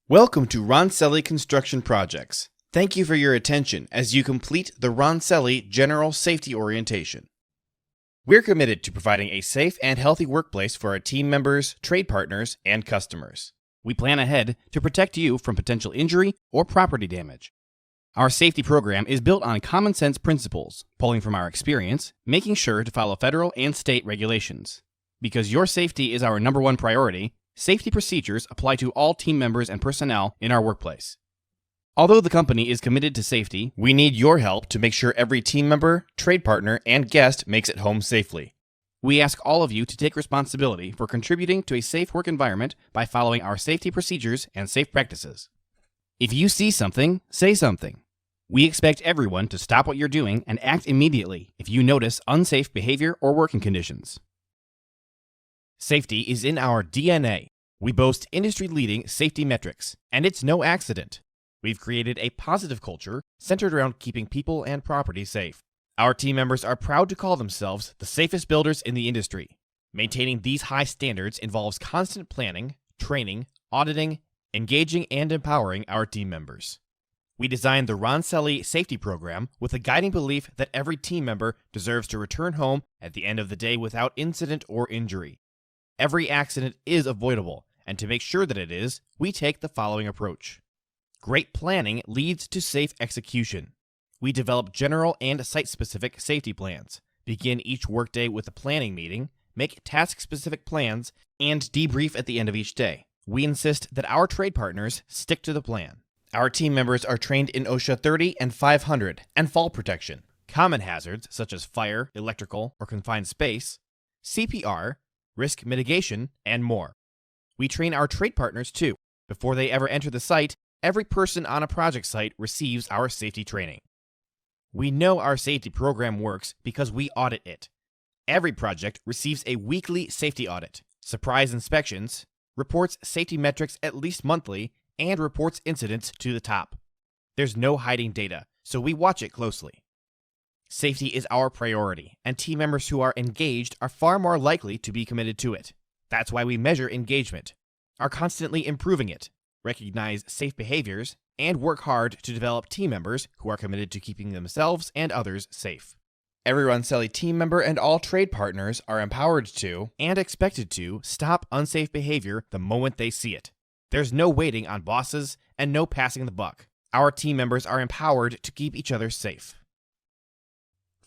Welcome to Roncelli Construction Projects. Thank you for your attention as you complete the Roncelli General Safety Orientation. We're committed to providing a safe and healthy workplace for our team members, trade partners, and customers. We plan ahead to protect you from potential injury or property damage. Our safety program is built on common sense principles, pulling from our experience, making sure to follow federal and state regulations. Because your safety is our number one priority, safety procedures apply to all team members and personnel in our workplace. Although the company is committed to safety, we need your help to make sure every team member, trade partner, and guest makes it home safely. We ask all of you to take responsibility for contributing to a safe work environment by following our safety procedures and safe practices. If you see something, say something. We expect everyone to stop what you're doing and act immediately if you notice unsafe behavior or working conditions. Safety is in our DNA. We boast industry-leading safety metrics, and it's no accident. We've created a positive culture centered around keeping people and property safe. Our team members are proud to call themselves the safest builders in the industry. Maintaining these high standards involves constant planning, training, auditing, engaging, and empowering our team members. We designed the Roncelli Safety Program with a guiding belief that every team member deserves to return home at the end of the day without incident or injury. Every accident is avoidable, and to make sure that it is, we take the following approach. Great planning leads to safe execution. We develop general and site-specific safety plans, begin each workday with a planning meeting, make task-specific plans, and debrief at the end of each day. We insist that our trade partners stick to the plan. Our team members are trained in OSHA 30 and 500 and fall protection, common hazards such as fire, electrical, or confined space, CPR, risk mitigation, and more. We train our trade partners too. Before they ever enter the site, every person on a project site receives our safety training. We know our safety program works because we audit it. Every project receives a weekly safety audit, surprise inspections, reports safety metrics at least monthly, and reports incidents to the top. There's no hiding data, so we watch it closely. Safety is our priority, and team members who are engaged are far more likely to be committed to it. That's why we measure engagement, are constantly improving it, recognize safe behaviors, and work hard to develop team members who are committed to keeping themselves and others safe. Every Roncelli team member and all trade partners are empowered to, and expected to, stop unsafe behavior the moment they see it. There's no waiting on bosses and no passing the buck. Our team members are empowered to keep each other safe.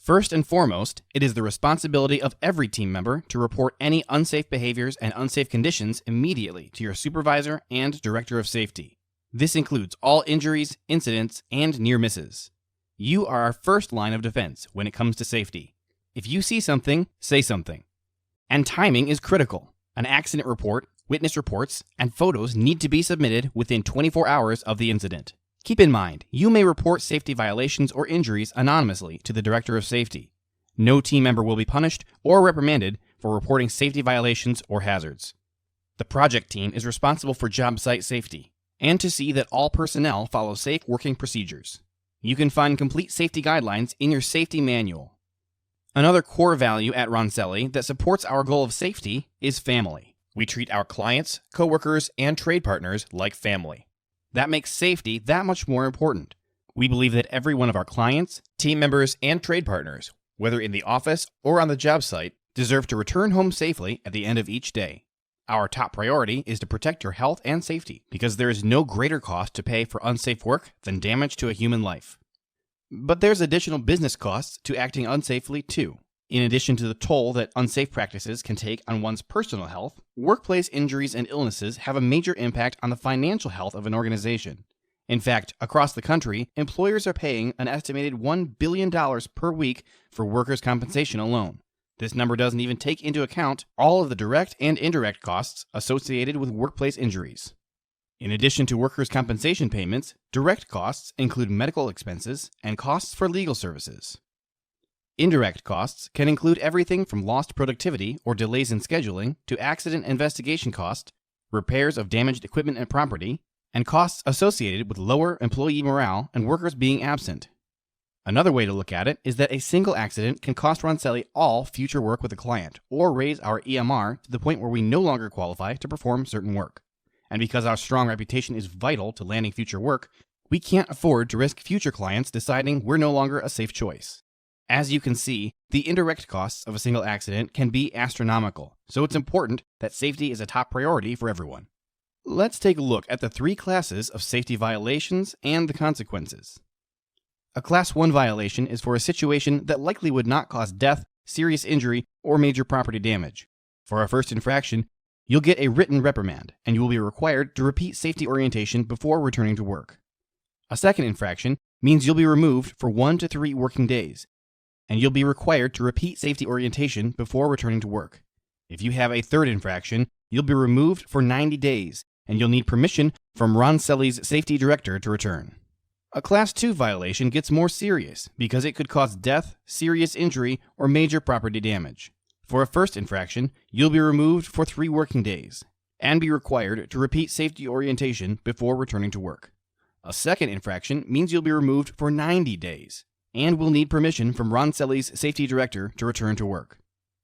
First and foremost, it is the responsibility of every team member to report any unsafe behaviors and unsafe conditions immediately to your supervisor and director of safety. This includes all injuries, incidents, and near misses. You are our first line of defense when it comes to safety. If you see something, say something. And timing is critical. An accident report, witness reports, and photos need to be submitted within 24 hours of the incident. Keep in mind, you may report safety violations or injuries anonymously to the Director of Safety. No team member will be punished or reprimanded for reporting safety violations or hazards. The project team is responsible for job site safety and to see that all personnel follow safe working procedures. You can find complete safety guidelines in your safety manual. Another core value at Roncelli that supports our goal of safety is family. We treat our clients, coworkers, and trade partners like family. That makes safety that much more important. We believe that every one of our clients, team members, and trade partners, whether in the office or on the job site, deserve to return home safely at the end of each day. Our top priority is to protect your health and safety because there is no greater cost to pay for unsafe work than damage to a human life. But there's additional business costs to acting unsafely too. In addition to the toll that unsafe practices can take on one's personal health, workplace injuries and illnesses have a major impact on the financial health of an organization. In fact, across the country, employers are paying an estimated $1 billion per week for workers' compensation alone. This number doesn't even take into account all of the direct and indirect costs associated with workplace injuries. In addition to workers' compensation payments, direct costs include medical expenses and costs for legal services. Indirect costs can include everything from lost productivity or delays in scheduling to accident investigation costs, repairs of damaged equipment and property, and costs associated with lower employee morale and workers being absent. Another way to look at it is that a single accident can cost Roncelli all future work with a client or raise our EMR to the point where we no longer qualify to perform certain work. And because our strong reputation is vital to landing future work, we can't afford to risk future clients deciding we're no longer a safe choice. As you can see, the indirect costs of a single accident can be astronomical, so it's important that safety is a top priority for everyone. Let's take a look at the 3 classes of safety violations and the consequences. A Class 1 violation is for a situation that likely would not cause death, serious injury, or major property damage. For a first infraction, you'll get a written reprimand, and you will be required to repeat safety orientation before returning to work. A second infraction means you'll be removed for 1 to 3 working days, and you'll be required to repeat safety orientation before returning to work. If you have a third infraction, you'll be removed for 90 days, and you'll need permission from Roncelli's safety director to return. A Class 2 violation gets more serious because it could cause death, serious injury, or major property damage. For a first infraction, you'll be removed for 3 working days and be required to repeat safety orientation before returning to work. A second infraction means you'll be removed for 90 days and will need permission from Roncelli's safety director to return to work.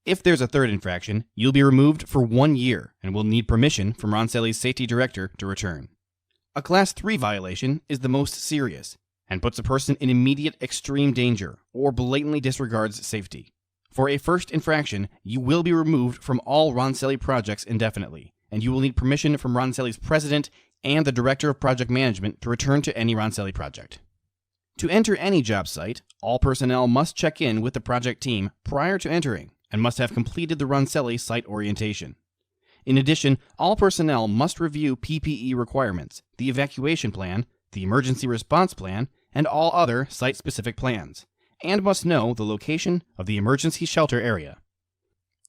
If there's a third infraction, you'll be removed for 1 year and will need permission from Roncelli's safety director to return. A Class 3 violation is the most serious and puts a person in immediate extreme danger or blatantly disregards safety. For a first infraction, you will be removed from all Roncelli projects indefinitely, and you will need permission from Roncelli's president and the director of project management to return to any Roncelli project. To enter any job site, all personnel must check in with the project team prior to entering and must have completed the Roncelli site orientation. In addition, all personnel must review PPE requirements, the evacuation plan, the emergency response plan, and all other site-specific plans, and must know the location of the emergency shelter area.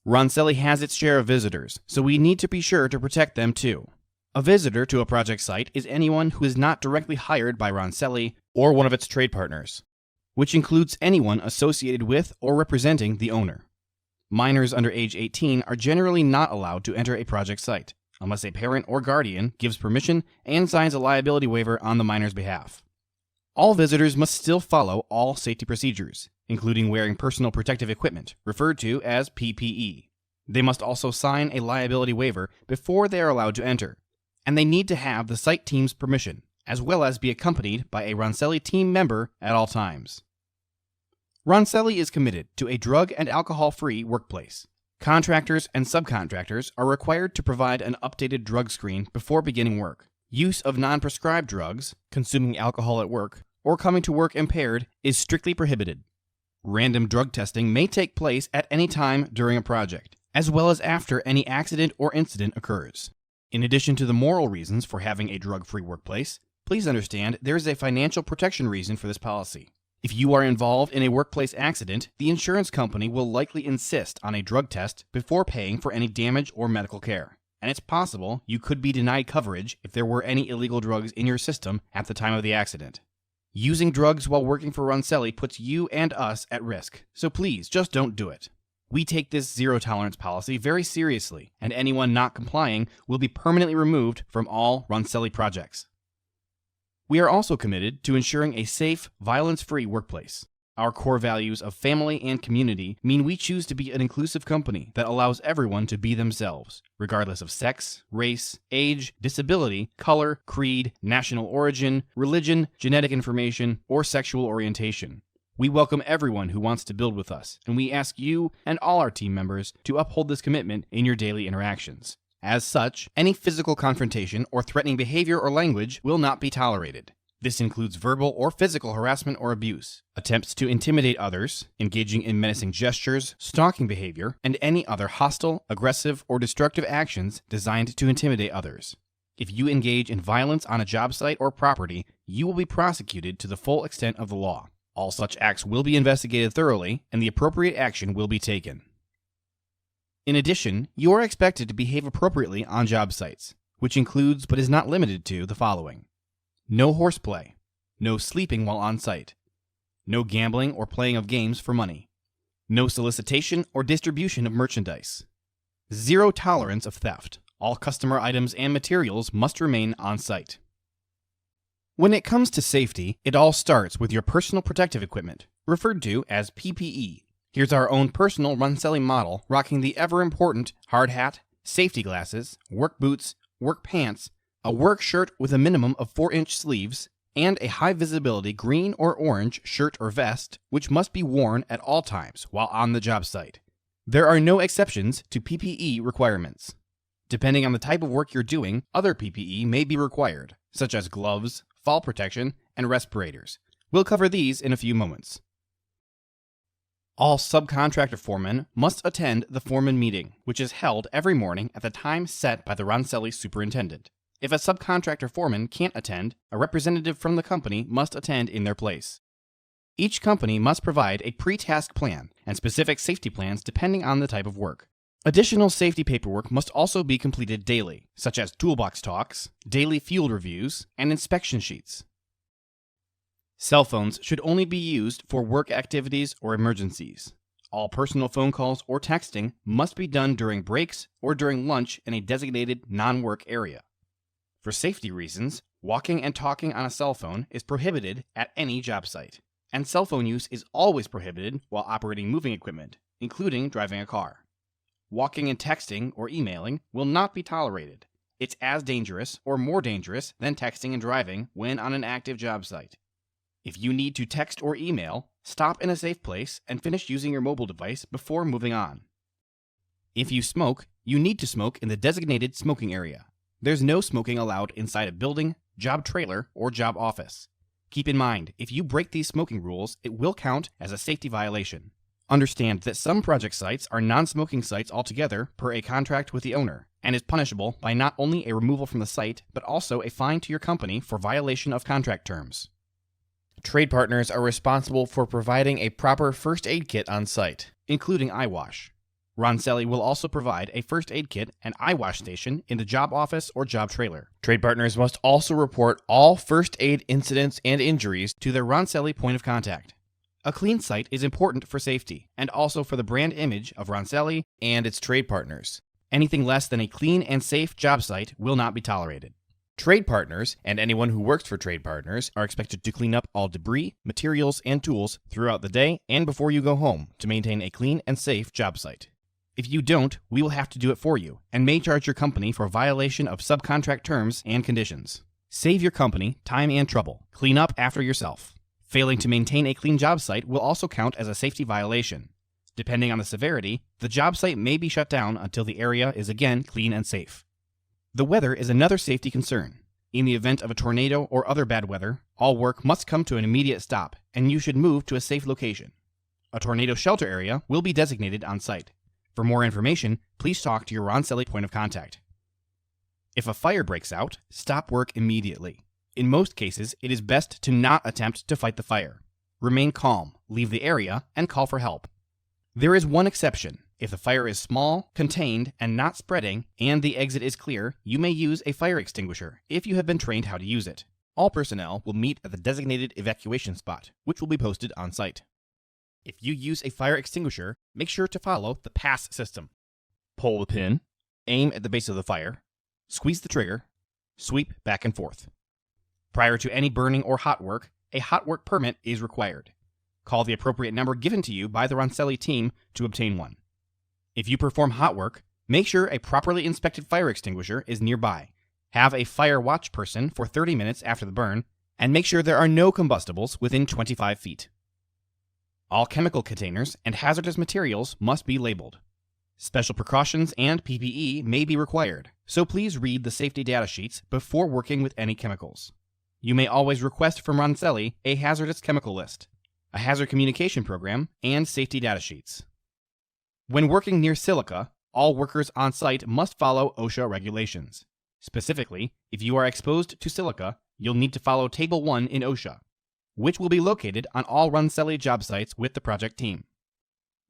Roncelli has its share of visitors, so we need to be sure to protect them too. A visitor to a project site is anyone who is not directly hired by Roncelli or one of its trade partners, which includes anyone associated with or representing the owner. Minors under age 18 are generally not allowed to enter a project site, unless a parent or guardian gives permission and signs a liability waiver on the minor's behalf. All visitors must still follow all safety procedures, including wearing personal protective equipment, referred to as PPE. They must also sign a liability waiver before they are allowed to enter, and they need to have the site team's permission, as well as be accompanied by a Roncelli team member at all times. Roncelli is committed to a drug and alcohol-free workplace. Contractors and subcontractors are required to provide an updated drug screen before beginning work. Use of non-prescribed drugs, consuming alcohol at work, or coming to work impaired is strictly prohibited. Random drug testing may take place at any time during a project, as well as after any accident or incident occurs. In addition to the moral reasons for having a drug-free workplace, please understand there is a financial protection reason for this policy. If you are involved in a workplace accident, the insurance company will likely insist on a drug test before paying for any damage or medical care. And it's possible you could be denied coverage if there were any illegal drugs in your system at the time of the accident. Using drugs while working for Roncelli puts you and us at risk, so please just don't do it. We take this zero-tolerance policy very seriously, and anyone not complying will be permanently removed from all Roncelli projects. We are also committed to ensuring a safe, violence-free workplace. Our core values of family and community mean we choose to be an inclusive company that allows everyone to be themselves, regardless of sex, race, age, disability, color, creed, national origin, religion, genetic information, or sexual orientation. We welcome everyone who wants to build with us, and we ask you and all our team members to uphold this commitment in your daily interactions. As such, any physical confrontation or threatening behavior or language will not be tolerated. This includes verbal or physical harassment or abuse, attempts to intimidate others, engaging in menacing gestures, stalking behavior, and any other hostile, aggressive, or destructive actions designed to intimidate others. If you engage in violence on a job site or property, you will be prosecuted to the full extent of the law. All such acts will be investigated thoroughly, and the appropriate action will be taken. In addition, you are expected to behave appropriately on job sites, which includes but is not limited to the following: no horseplay, no sleeping while on site, no gambling or playing of games for money, no solicitation or distribution of merchandise, zero tolerance of theft. All customer items and materials must remain on site. When it comes to safety, it all starts with your personal protective equipment, referred to as PPE. Here's our own personal Roncelli model rocking the ever-important hard hat, safety glasses, work boots, work pants, a work shirt with a minimum of 4-inch sleeves, and a high-visibility green or orange shirt or vest, which must be worn at all times while on the job site. There are no exceptions to PPE requirements. Depending on the type of work you're doing, other PPE may be required, such as gloves, fall protection, and respirators. We'll cover these in a few moments. All subcontractor foremen must attend the foreman meeting, which is held every morning at the time set by the Roncelli superintendent. If a subcontractor foreman can't attend, a representative from the company must attend in their place. Each company must provide a pre-task plan and specific safety plans depending on the type of work. Additional safety paperwork must also be completed daily, such as toolbox talks, daily field reviews, and inspection sheets. Cell phones should only be used for work activities or emergencies. All personal phone calls or texting must be done during breaks or during lunch in a designated non-work area. For safety reasons, walking and talking on a cell phone is prohibited at any job site, and cell phone use is always prohibited while operating moving equipment, including driving a car. Walking and texting or emailing will not be tolerated. It's as dangerous or more dangerous than texting and driving when on an active job site. If you need to text or email, stop in a safe place and finish using your mobile device before moving on. If you smoke, you need to smoke in the designated smoking area. There's no smoking allowed inside a building, job trailer, or job office. Keep in mind, if you break these smoking rules, it will count as a safety violation. Understand that some project sites are non-smoking sites altogether per a contract with the owner, and is punishable by not only a removal from the site, but also a fine to your company for violation of contract terms. Trade partners are responsible for providing a proper first aid kit on site, including eye wash. Roncelli will also provide a first aid kit and eye wash station in the job office or job trailer. Trade partners must also report all first aid incidents and injuries to their Roncelli point of contact. A clean site is important for safety and also for the brand image of Roncelli and its trade partners. Anything less than a clean and safe job site will not be tolerated. Trade partners, and anyone who works for trade partners, are expected to clean up all debris, materials, and tools throughout the day and before you go home to maintain a clean and safe job site. If you don't, we will have to do it for you and may charge your company for violation of subcontract terms and conditions. Save your company time and trouble. Clean up after yourself. Failing to maintain a clean job site will also count as a safety violation. Depending on the severity, the job site may be shut down until the area is again clean and safe. The weather is another safety concern. In the event of a tornado or other bad weather, all work must come to an immediate stop, and you should move to a safe location. A tornado shelter area will be designated on site. For more information, please talk to your Roncelli point of contact. If a fire breaks out, stop work immediately. In most cases, it is best to not attempt to fight the fire. Remain calm, leave the area, and call for help. There is one exception. If the fire is small, contained, and not spreading, and the exit is clear, you may use a fire extinguisher if you have been trained how to use it. All personnel will meet at the designated evacuation spot, which will be posted on site. If you use a fire extinguisher, make sure to follow the pass system. Pull the pin, aim at the base of the fire, squeeze the trigger, sweep back and forth. Prior to any burning or hot work, a hot work permit is required. Call the appropriate number given to you by the Roncelli team to obtain one. If you perform hot work, make sure a properly inspected fire extinguisher is nearby. Have a fire watch person for 30 minutes after the burn, and make sure there are no combustibles within 25 feet. All chemical containers and hazardous materials must be labeled. Special precautions and PPE may be required, so please read the safety data sheets before working with any chemicals. You may always request from Roncelli a hazardous chemical list, a hazard communication program, and safety data sheets. When working near silica, all workers on site must follow OSHA regulations. Specifically, if you are exposed to silica, you'll need to follow Table 1 in OSHA, which will be located on all Roncelli job sites with the project team.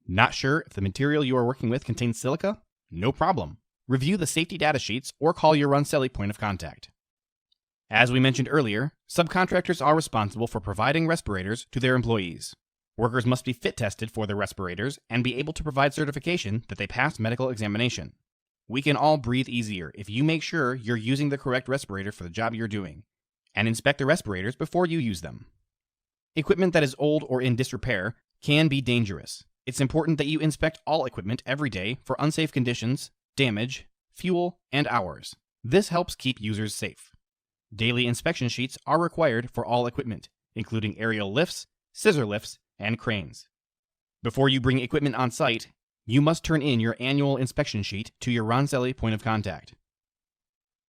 Not sure if the material you are working with contains silica? No problem. Review the safety data sheets or call your Roncelli point of contact. As we mentioned earlier, subcontractors are responsible for providing respirators to their employees. Workers must be fit tested for their respirators and be able to provide certification that they passed medical examination. We can all breathe easier if you make sure you're using the correct respirator for the job you're doing, and inspect the respirators before you use them. Equipment that is old or in disrepair can be dangerous. It's important that you inspect all equipment every day for unsafe conditions, damage, fuel, and hours. This helps keep users safe. Daily inspection sheets are required for all equipment, including aerial lifts, scissor lifts, and cranes. Before you bring equipment on site, you must turn in your annual inspection sheet to your Roncelli point of contact.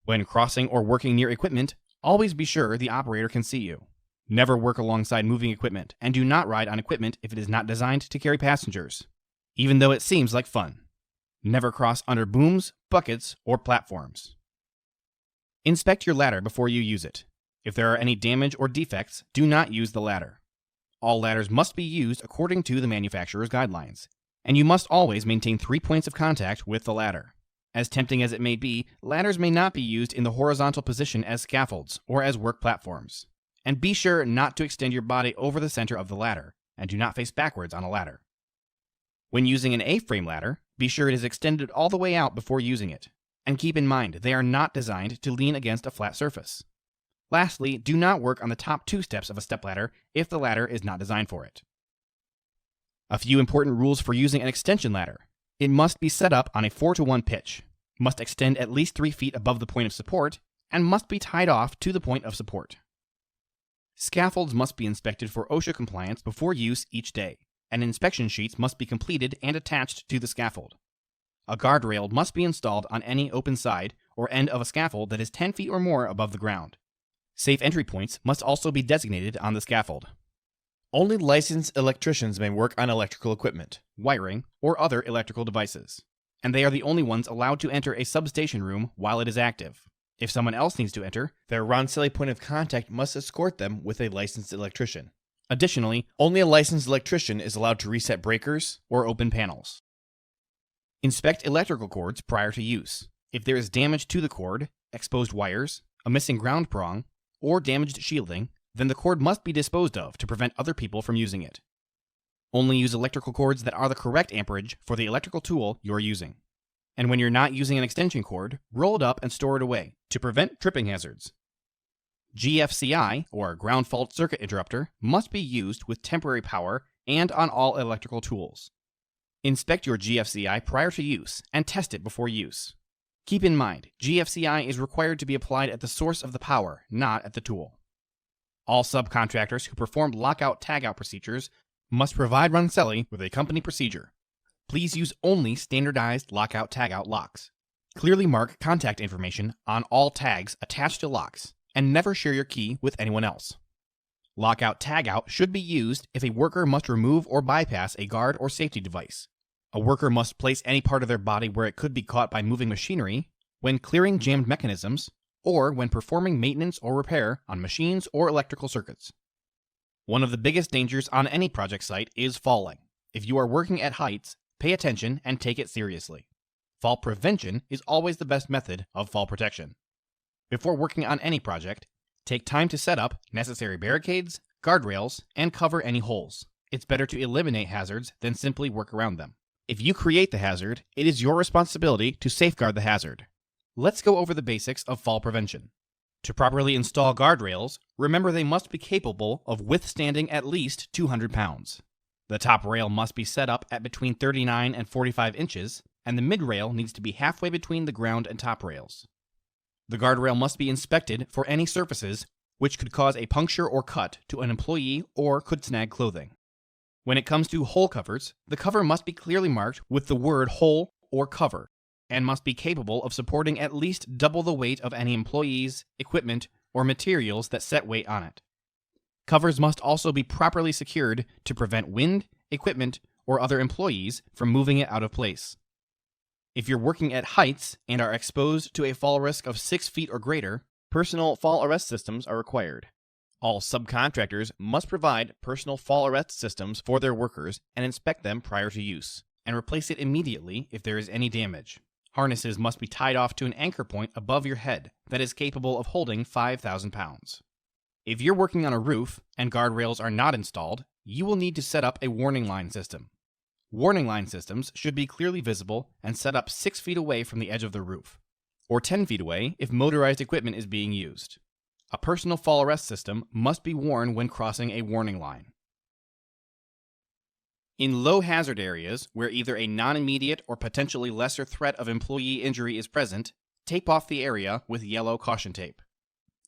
When crossing or working near equipment, always be sure the operator can see you. Never work alongside moving equipment, and do not ride on equipment if it is not designed to carry passengers, even though it seems like fun. Never cross under booms, buckets, or platforms. Inspect your ladder before you use it. If there are any damage or defects, do not use the ladder. All ladders must be used according to the manufacturer's guidelines, and you must always maintain 3 points of contact with the ladder. As tempting as it may be, ladders may not be used in the horizontal position as scaffolds or as work platforms. And be sure not to extend your body over the center of the ladder, and do not face backwards on a ladder. When using an A-frame ladder, be sure it is extended all the way out before using it, and keep in mind they are not designed to lean against a flat surface. Lastly, do not work on the top 2 steps of a stepladder if the ladder is not designed for it. A few important rules for using an extension ladder. It must be set up on a 4:1 pitch, must extend at least 3 feet above the point of support, and must be tied off to the point of support. Scaffolds must be inspected for OSHA compliance before use each day, and inspection sheets must be completed and attached to the scaffold. A guardrail must be installed on any open side or end of a scaffold that is 10 feet or more above the ground. Safe entry points must also be designated on the scaffold. Only licensed electricians may work on electrical equipment, wiring, or other electrical devices, and they are the only ones allowed to enter a substation room while it is active. If someone else needs to enter, their Roncelli point of contact must escort them with a licensed electrician. Additionally, only a licensed electrician is allowed to reset breakers or open panels. Inspect electrical cords prior to use. If there is damage to the cord, exposed wires, a missing ground prong, or damaged shielding, then the cord must be disposed of to prevent other people from using it. Only use electrical cords that are the correct amperage for the electrical tool you're using. And when you're not using an extension cord, roll it up and store it away to prevent tripping hazards. GFCI, or ground fault circuit interrupter, must be used with temporary power and on all electrical tools. Inspect your GFCI prior to use and test it before use. Keep in mind, GFCI is required to be applied at the source of the power, not at the tool. All subcontractors who perform lockout-tagout procedures must provide Roncelli with a company procedure. Please use only standardized lockout-tagout locks. Clearly mark contact information on all tags attached to locks, and never share your key with anyone else. Lockout-tagout should be used if a worker must remove or bypass a guard or safety device. A worker must place any part of their body where it could be caught by moving machinery, when clearing jammed mechanisms, or when performing maintenance or repair on machines or electrical circuits. One of the biggest dangers on any project site is falling. If you are working at heights, pay attention and take it seriously. Fall prevention is always the best method of fall protection. Before working on any project, take time to set up necessary barricades, guardrails, and cover any holes. It's better to eliminate hazards than simply work around them. If you create the hazard, it is your responsibility to safeguard the hazard. Let's go over the basics of fall prevention. To properly install guardrails, remember they must be capable of withstanding at least 200 pounds. The top rail must be set up at between 39 and 45 inches, and the mid-rail needs to be halfway between the ground and top rails. The guardrail must be inspected for any surfaces which could cause a puncture or cut to an employee or could snag clothing. When it comes to hole covers, the cover must be clearly marked with the word hole or cover, and must be capable of supporting at least double the weight of any employees, equipment, or materials that set weight on it. Covers must also be properly secured to prevent wind, equipment, or other employees from moving it out of place. If you're working at heights and are exposed to a fall risk of 6 feet or greater, personal fall arrest systems are required. All subcontractors must provide personal fall arrest systems for their workers and inspect them prior to use, and replace it immediately if there is any damage. Harnesses must be tied off to an anchor point above your head that is capable of holding 5,000 pounds. If you're working on a roof and guardrails are not installed, you will need to set up a warning line system. Warning line systems should be clearly visible and set up 6 feet away from the edge of the roof, or 10 feet away if motorized equipment is being used. A personal fall arrest system must be worn when crossing a warning line. In low hazard areas where either a non-immediate or potentially lesser threat of employee injury is present, tape off the area with yellow caution tape.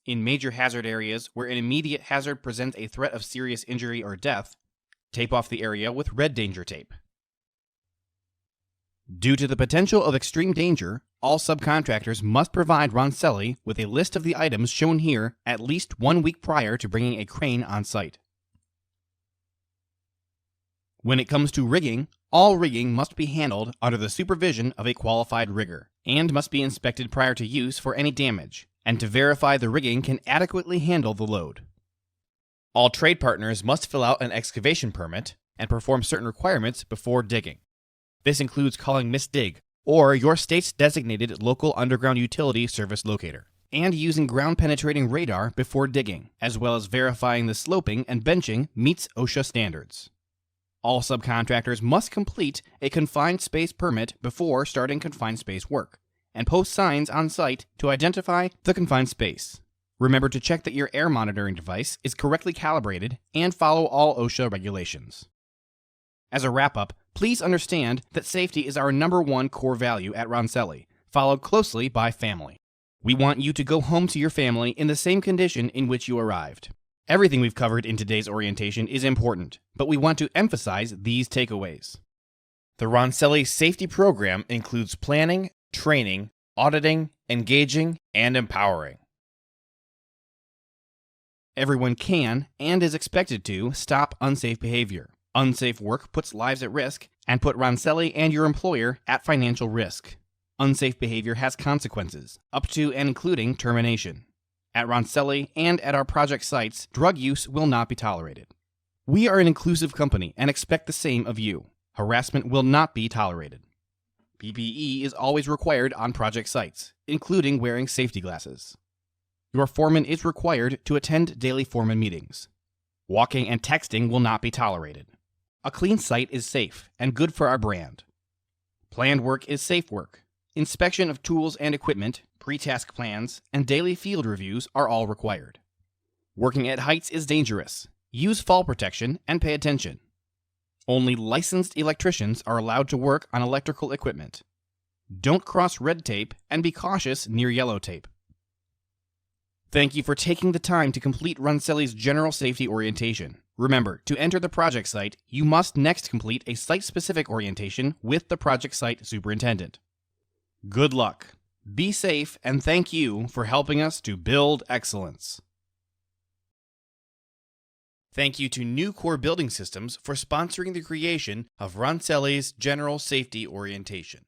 In major hazard areas where an immediate hazard presents a threat of serious injury or death, tape off the area with red danger tape. Due to the potential of extreme danger, all subcontractors must provide Roncelli with a list of the items shown here at least 1 week prior to bringing a crane on site. When it comes to rigging, all rigging must be handled under the supervision of a qualified rigger and must be inspected prior to use for any damage and to verify the rigging can adequately handle the load. All trade partners must fill out an excavation permit and perform certain requirements before digging. This includes calling Miss Dig or your state's designated local underground utility service locator, and using ground-penetrating radar before digging, as well as verifying the sloping and benching meets OSHA standards. All subcontractors must complete a confined space permit before starting confined space work, and post signs on site to identify the confined space. Remember to check that your air monitoring device is correctly calibrated and follow all OSHA regulations. As a wrap-up, please understand that safety is our #1 core value at Roncelli, followed closely by family. We want you to go home to your family in the same condition in which you arrived. Everything we've covered in today's orientation is important, but we want to emphasize these takeaways. The Roncelli Safety Program includes planning, training, auditing, engaging, and empowering. Everyone can, and is expected to, stop unsafe behavior. Unsafe work puts lives at risk and put Roncelli and your employer at financial risk. Unsafe behavior has consequences, up to and including termination. At Roncelli and at our project sites, drug use will not be tolerated. We are an inclusive company and expect the same of you. Harassment will not be tolerated. PPE is always required on project sites, including wearing safety glasses. Your foreman is required to attend daily foreman meetings. Walking and texting will not be tolerated. A clean site is safe and good for our brand. Planned work is safe work. Inspection of tools and equipment, pre-task plans, and daily field reviews are all required. Working at heights is dangerous. Use fall protection and pay attention. Only licensed electricians are allowed to work on electrical equipment. Don't cross red tape and be cautious near yellow tape. Thank you for taking the time to complete Roncelli's General Safety Orientation. Remember, to enter the project site, you must next complete a site-specific orientation with the project site superintendent. Good luck, be safe, and thank you for helping us to build excellence. Thank you to New Core Building Systems for sponsoring the creation of Roncelli's General Safety Orientation.